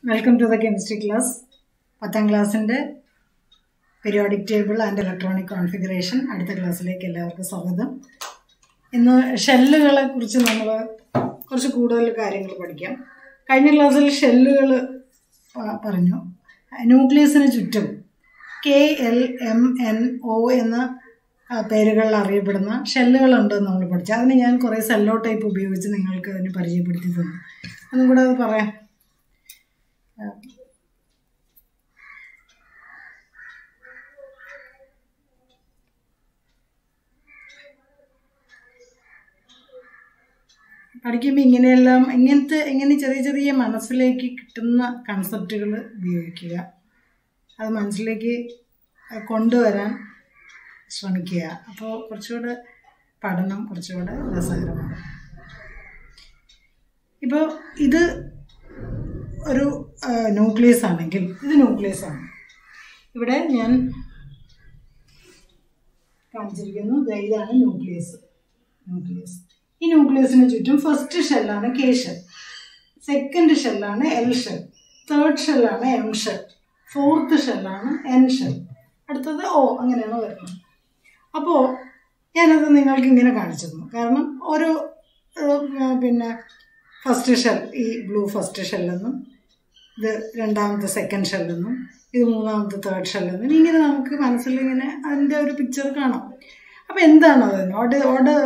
Welcome to the chemistry class. 10th class inde periodic table and electronic configuration. അടുത്ത ക്ലാസ്സിലേക്ക് എല്ലാവർക്കും സ്വാഗതം. ഇന്ന് ഷെല്ലുകളെ കുറിച്ച് നമ്മൾ കുറച്ച് കൂടുതൽ കാര്യങ്ങൾ പഠിക്കാം. കഴിഞ്ഞ ക്ലാസ്സിൽ ഷെല്ലുകൾ പറഞ്ഞു. ന്യൂക്ലിയസിന് ചുറ്റും KLMNO എന്ന പേരുകളിൽ അറിയപ്പെടുന്ന ഷെല്ലുകളുണ്ടെന്ന് നമ്മൾ പഠിച്ചു. അതിന് ഞാൻ കുറേ സെല്ലോ ടൈപ്പ് ഉപയോഗിച്ച് നിങ്ങൾക്ക് അതിന് പരിചയപ്പെടുത്തി തന്നു. അതും കൂടെ അത് പറയാം. പഠിക്കുമ്പോൾ ഇങ്ങനെ ചെറിയ ചെറിയ മനസ്സിലേക്ക് കിട്ടുന്ന കൺസെപ്റ്റുകൾ ഉപയോഗിക്കുക, അത് മനസ്സിലേക്ക് കൊണ്ടുവരാൻ ശ്രമിക്കുക. അപ്പോൾ കുറച്ചുകൂടെ പഠനം കുറച്ചുകൂടെ രസകരമാണ്. ഇപ്പോൾ ഇത് ഒരു ന്യൂക്ലിയസ് ആണെങ്കിൽ ഇത് ന്യൂക്ലിയസ് ആണ്. ഇവിടെ ഞാൻ കാണിച്ചിരിക്കുന്നു, ഇതാണ് ന്യൂക്ലിയസ്. ഈ ന്യൂക്ലിയസിന് ചുറ്റും ഫസ്റ്റ് ഷെല്ലാണ് K ഷെൽ, സെക്കൻഡ് ഷെല്ലാണ് L ഷെൽ, തേർഡ് ഷെല്ലാണ് M ഷെൽ, ഫോർത്ത് ഷെല്ലാണ് N ഷെൽ, അടുത്തത് O, അങ്ങനെയാണ് വരുന്നത്. അപ്പോൾ ഞാനത് നിങ്ങൾക്ക് ഇങ്ങനെ കാണിച്ചിരുന്നു. കാരണം ഒരു ഫസ്റ്റ് ഷെൽ, ഈ ബ്ലൂ ഫസ്റ്റ് ഷെല്ലെന്നും, ഇത് രണ്ടാമത്തെ സെക്കൻഡ് ഷെല്ലെന്നും, ഇത് മൂന്നാമത്തെ തേർഡ് ഷെല്ലെന്നും, ഇങ്ങനെ നമുക്ക് മനസ്സിൽ ഇങ്ങനെ അതിൻ്റെ ഒരു പിക്ചർ കാണാം. അപ്പോൾ എന്താണ് അതിന്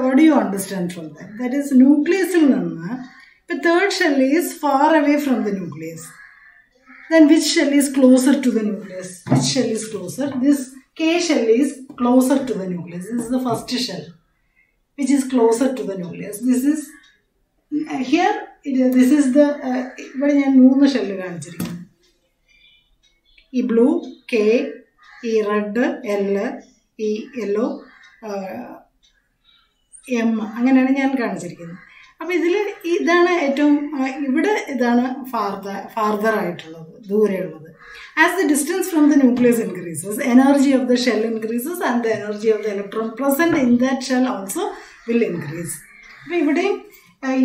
what you understand from that is ന്യൂക്ലിയസിൽ നിന്ന് ഇപ്പോൾ third shell is far away from the nucleus. Then which shell is closer to the nucleus? Which shell is closer? This K shell is closer to the nucleus. This is the first shell which is closer to the nucleus. This is here. This is the ഇവിടെ ഞാൻ 3 shell കാണിച്ചിരിക്കുന്നു. ഈ blue K, ഈ red L, ഈ yellow M, അങ്ങനെയാണ് ഞാൻ കാണിച്ചിരിക്കുന്നത്. അപ്പോൾ ഇതിൽ ഇതാണ് ഏറ്റവും ഇവിടെ ഇതാണ് ഫാർദർ ആയിട്ടുള്ളത്, ദൂരെയുള്ളത്. As the distance from the nucleus increases, energy of the shell increases and the energy of the electron present in that shell also will increase. അപ്പോൾ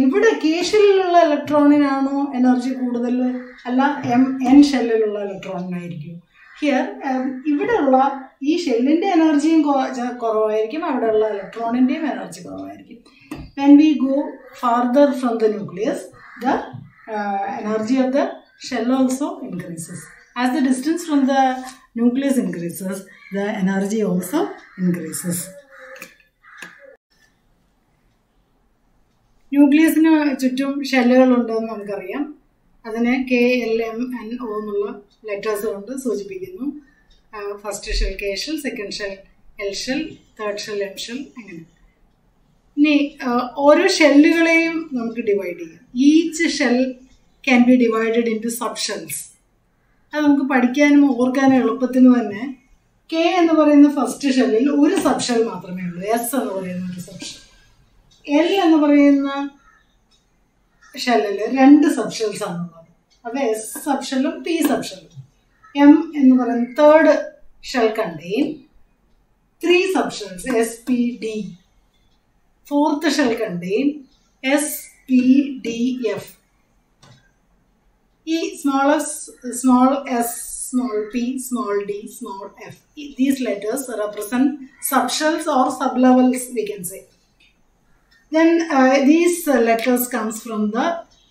ഇവിടെ K ഷെല്ലിലുള്ള ഇലക്ട്രോണിനാണോ എനർജി കൂടുതൽ, അല്ല N ഷെല്ലിലുള്ള ഇലക്ട്രോണിനായിരിക്കും? ഹിയർ ഇവിടെയുള്ള ഈ ഷെല്ലിൻ്റെ എനർജിയും കുറവായിരിക്കും, അവിടെയുള്ള ഇലക്ട്രോണിൻ്റെയും എനർജി കുറവായിരിക്കും. When we go farther from the nucleus, the energy of the shell also increases. As the distance from the nucleus increases, the energy also increases. ന്യൂക്ലിയസിന് ചുറ്റും ഷെല്ലുകളുണ്ടെന്ന് നമുക്കറിയാം. അതിനെ KLMNO എന്നുള്ള ലെറ്റേഴ്സ് കൊണ്ട് സൂചിപ്പിക്കുന്നു. First shell K shell, second shell L shell, third shell M shell, അങ്ങനെ. ഇനി ഓരോ ഷെല്ലുകളെയും നമുക്ക് ഡിവൈഡ് ചെയ്യാം. Each shell can be divided into subshells. അത് നമുക്ക് പഠിക്കാനും ഓർക്കാനും എളുപ്പത്തിന് തന്നെ K എന്ന് പറയുന്ന ഫസ്റ്റ് ഷെല്ലിൽ ഒരു സബ് ഷെൽ മാത്രമേ ഉള്ളൂ, S എന്ന് പറയുന്ന ഒരു സബ് ഷെൽ. L എന്ന് പറയുന്ന ഷെല്ലിൽ 2 സബ് ഷെൽസ് ആണുള്ളത്. അത് S സബ് ഷെല്ലും P സബ് ഷെല്ലും. M എന്ന് പറയുന്ന third shell contain 3 sub shells, SPD. Fourth shell contain SPDF. ഈ small s, small p, small d, small f, these letters represent subshells or sublevels, we can say. Then these letters comes from the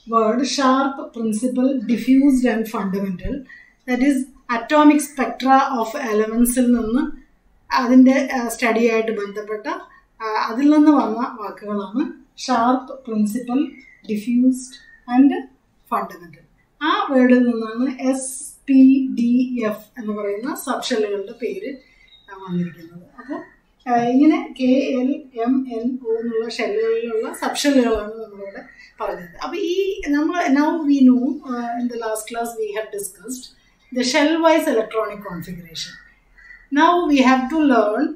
word sharp, principal, diffused and fundamental. That is atomic spectra of elements ൽ നിന്ന് അതിൻ്റെ study ആയിട്ട് ബന്ധപ്പെട്ട അതിൽ നിന്ന് വന്ന വാക്കുകളാണ് sharp, principal, diffused and fundamental. ആ വേർഡിൽ നിന്നാണ് SPDF എന്ന് പറയുന്ന സബ് ഷെല്ലുകളുടെ പേര് വന്നിരിക്കുന്നത്. അപ്പോൾ ഇങ്ങനെ KLMNO എന്നുള്ള ഷെല്ലുകളിലുള്ള സബ് ഷെല്ലുകളാണ് നമ്മളിവിടെ പറഞ്ഞത്. അപ്പോൾ now we know in the last class we have discussed the shell wise electronic configuration. Now we have to learn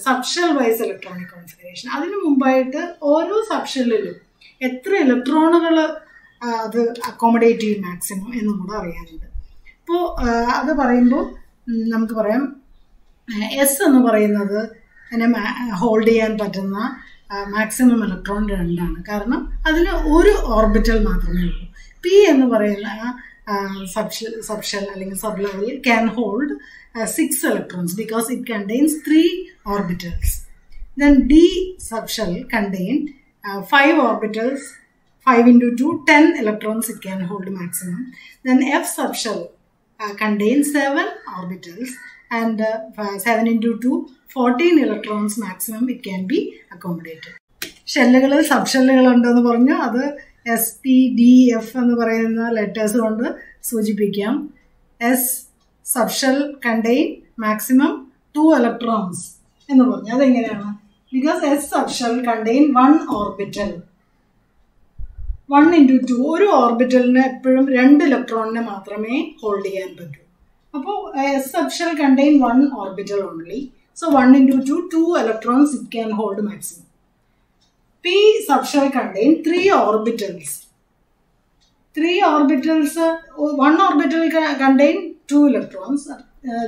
sub shell vice electronic configuration. അതിന് മുമ്പായിട്ട് ഓരോ സബ് ഷെല്ലിലും എത്ര ഇലക്ട്രോണുകൾ അത് അക്കോമഡേറ്റ് ചെയ്യും മാക്സിമം എന്നും കൂടെ അറിയാനുണ്ട്. അപ്പോൾ അത് പറയുമ്പോൾ നമുക്ക് പറയാം S എന്ന് പറയുന്നത് അതിനെ ഹോൾഡ് ചെയ്യാൻ പറ്റുന്ന മാക്സിമം ഇലക്ട്രോൺ 2 ആണ്. കാരണം അതിന് ഒരു ഓർബിറ്റൽ മാത്രമേ ഉള്ളൂ. P എന്ന് പറയുന്ന subshell അല്ലെങ്കിൽ sublevel can hold 6 electrons because it contains 3 orbitals. Then D subshell contain 5 orbitals, 5 into 2, 10 electrons it can hold maximum. Then F subshell contains 7 orbitals and 7 into 2, 14 electrons maximum it can be accommodated. ഷെല്ലുകൾ സബ്ഷെല്ലുകൾ ഉണ്ടെന്ന് പറഞ്ഞു. അത് SPDF എന്ന് പറയുന്ന letters കൊണ്ട് സൂചിപ്പിക്കാം. S subshell contain maximum 2 electrons എന്ന് പറഞ്ഞു. അതെങ്ങനെയാണ്? Because S subshell contain 1 orbital. 1 into 2, ഒരു ഓർബിറ്റലിന് എപ്പോഴും 2 ഇലക്ട്രോണിനെ മാത്രമേ ഹോൾഡ് ചെയ്യാൻ പറ്റൂ. അപ്പോൾ S subshell contain 1 orbital only. So 1 into 2, 2 electrons it can hold maximum. P subshell contain 3 orbitals. 3 orbitals, 1 orbital contain 2 electrons.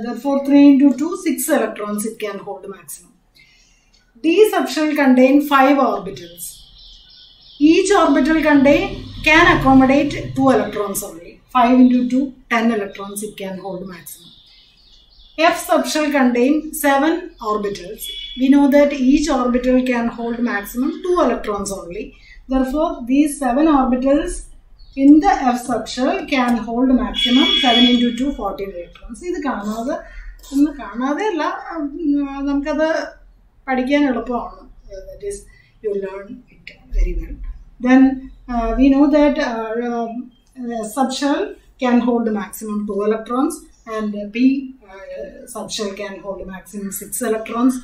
Therefore 3 into 2, 6 electrons it can hold maximum. D subshell contain 5 orbitals. Each orbital can accommodate 2 electrons only. 5 into 2, 10 electrons it can hold maximum. F subshell contain 7 orbitals. We know that each orbital can hold maximum 2 electrons only. Therefore, these 7 orbitals in the F subshell can hold maximum 7 into 2, 14 electrons. This is that is, you learn it very well. Then we know that subshell can hold maximum 2 electrons and P subshell can hold maximum 6 electrons.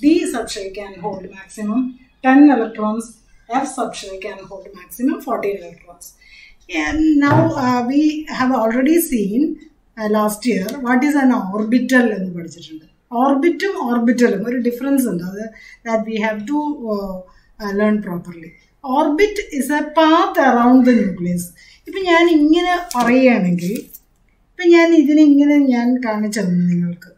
D subshell can hold maximum 10 electrons. F subshell can hold maximum 14 electrons. And now we have already seen last year what is an orbital. Orbitum, orbitalum, a difference that we have to learn properly. Orbit is a path around the nucleus. If I ഞാൻ കാണിച്ചു തന്നു നിങ്ങൾക്ക്.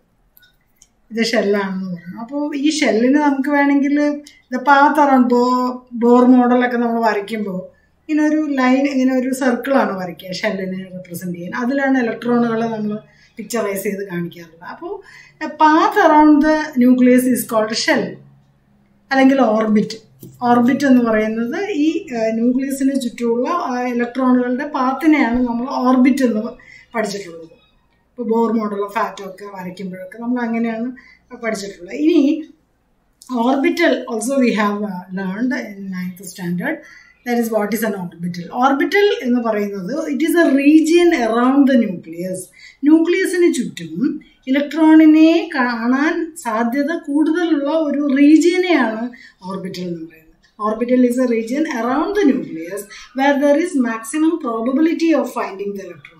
ഇത് ഷെല്ലാണെന്ന് പറഞ്ഞു. അപ്പോൾ ഈ ഷെല്ലിന് നമുക്ക് വേണമെങ്കിൽ ഇത് പാത്ത് അറൗണ്ട് ബോർ മോഡലൊക്കെ നമ്മൾ വരയ്ക്കുമ്പോൾ ഇങ്ങനെ ഒരു ലൈൻ, ഇങ്ങനെ ഒരു സർക്കിളാണ് വരയ്ക്കുക ഷെല്ലിനെ റെപ്രസെൻറ്റ് ചെയ്യാൻ. അതിലാണ് ഇലക്ട്രോണുകൾ നമ്മൾ പിക്ചറൈസ് ചെയ്ത് കാണിക്കാറുള്ളത്. അപ്പോൾ path around the nucleus is called shell അല്ലെങ്കിൽ ഓർബിറ്റ്. ഓർബിറ്റ് എന്ന് പറയുന്നത് ഈ ന്യൂക്ലിയസിന് ചുറ്റുമുള്ള ഇലക്ട്രോണുകളുടെ പാത്തിനെയാണ് നമ്മൾ ഓർബിറ്റ് എന്ന് പഠിച്ചിട്ടുള്ളത്. ഇപ്പോൾ ബോർ മോഡലോ ഫാറ്റോ ഒക്കെ വരയ്ക്കുമ്പോഴൊക്കെ നമ്മൾ അങ്ങനെയാണ് പഠിച്ചിട്ടുള്ളത്. ഇനി orbital also we have learned in 9th standard. That is what is an orbital. Orbital എന്ന് പറയുന്നത് it is a region around the nucleus. ന്യൂക്ലിയസിന് ചുറ്റും ഇലക്ട്രോണിനെ കാണാൻ സാധ്യത കൂടുതലുള്ള ഒരു റീജിയനെയാണ് ഓർബിറ്റൽ എന്ന് പറയുന്നത്. Orbital is a region around the nucleus where there is maximum probability of finding the electron.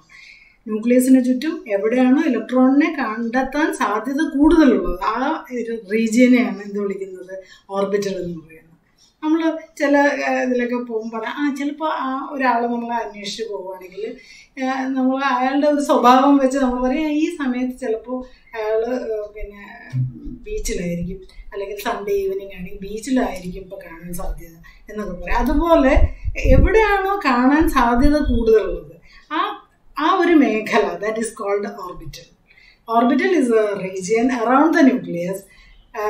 ന്യൂക്ലിയസിന് ചുറ്റും എവിടെയാണോ ഇലക്ട്രോണിനെ കണ്ടെത്താൻ സാധ്യത കൂടുതലുള്ളത് ആ ഒരു റീജിയനെയാണ് എന്ത് വിളിക്കുന്നത്? ഓർബിറ്റൽ എന്ന് പറയുന്നത്. നമ്മൾ ചില ഇതിലൊക്കെ പോകുമ്പോൾ ചിലപ്പോൾ ആ ഒരാൾ നമ്മൾ അന്വേഷിച്ച് പോവുകയാണെങ്കിൽ നമ്മൾ അയാളുടെ ഒരു സ്വഭാവം വെച്ച് നമ്മൾ പറയും ഈ സമയത്ത് ചിലപ്പോൾ അയാൾ പിന്നെ ബീച്ചിലായിരിക്കും, അല്ലെങ്കിൽ സൺഡേ ഈവനിങ് ആണെങ്കിൽ ബീച്ചിലായിരിക്കും ഇപ്പോൾ കാണാൻ സാധ്യത എന്നൊക്കെ പറയും. അതുപോലെ എവിടെയാണോ കാണാൻ സാധ്യത കൂടുതലുള്ളത് ആ ഒരു മേഖല, that is called orbital. Orbital is a region around the nucleus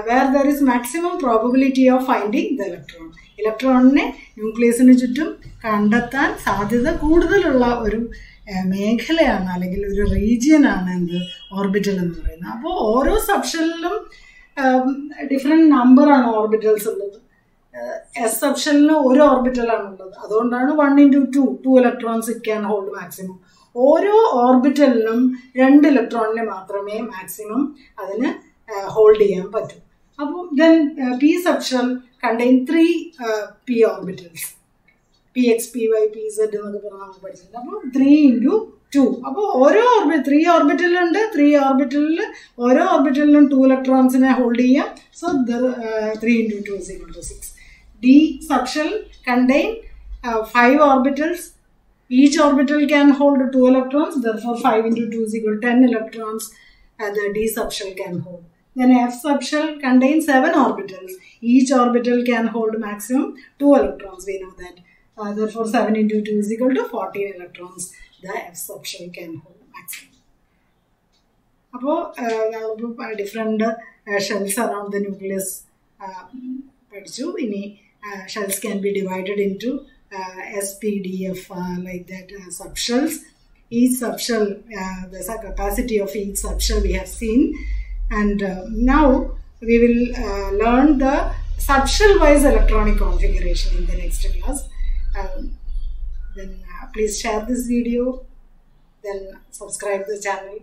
where there is maximum probability of finding the electron. ഇലക്ട്രോണിനെ ന്യൂക്ലിയസിന് ചുറ്റും കണ്ടെത്താൻ സാധ്യത കൂടുതലുള്ള ഒരു മേഖലയാണ് അല്ലെങ്കിൽ ഒരു റീജിയനാണ് എന്ത് ഓർബിറ്റൽ എന്ന് പറയുന്നത്. അപ്പോൾ ഓരോ സബ്ഷെല്ലിലും ഡിഫറെൻറ്റ് നമ്പറാണ് ഓർബിറ്റൽസ് ഉള്ളത്. എസ് സബ്ഷെല്ലിന് ഒരു ഓർബിറ്റലാണുള്ളത്. അതുകൊണ്ടാണ് 1 into 2 electrons it can hold maximum. ഓരോ ഓർബിറ്റലിനും 2 ഇലക്ട്രോണിനെ മാത്രമേ മാക്സിമം അതിന് ഹോൾഡ് ചെയ്യാൻ പറ്റും. അപ്പോൾ then P subshell contain 3 p orbitals. px, py, pz എന്നൊക്കെ പറഞ്ഞാൽ നമുക്ക് പഠിച്ചിട്ടുണ്ട്. അപ്പോൾ 3 into 2. അപ്പോൾ ഓരോ 3 ഓർബിറ്റലുണ്ട്. 3 ഓർബിറ്റലിൽ ഓരോ ഓർബിറ്റലിലും 2 ഇലക്ട്രോൺസിനെ ഹോൾഡ് ചെയ്യാം. So 3 into 2 is equal to 6. D subshell contain 5 orbitals. Each orbital can hold 2 electrons. Therefore 5 into 2 is equal to 10 electrons the D subshell can hold. Then F subshell contains 7 orbitals. Each orbital can hold maximum 2 electrons. We know that. Therefore 7 into 2 is equal to 14 electrons the F subshell can hold maximum. അപ്പോൾ different shells around the nucleus പഠിച്ചു. ഇനി shells can be divided into SPDF like that subshells. Each subshell, there's a capacity of each subshell we have seen, and now we will learn the subshell wise electronic configuration in the next class. Then please share this video, then subscribe the channel.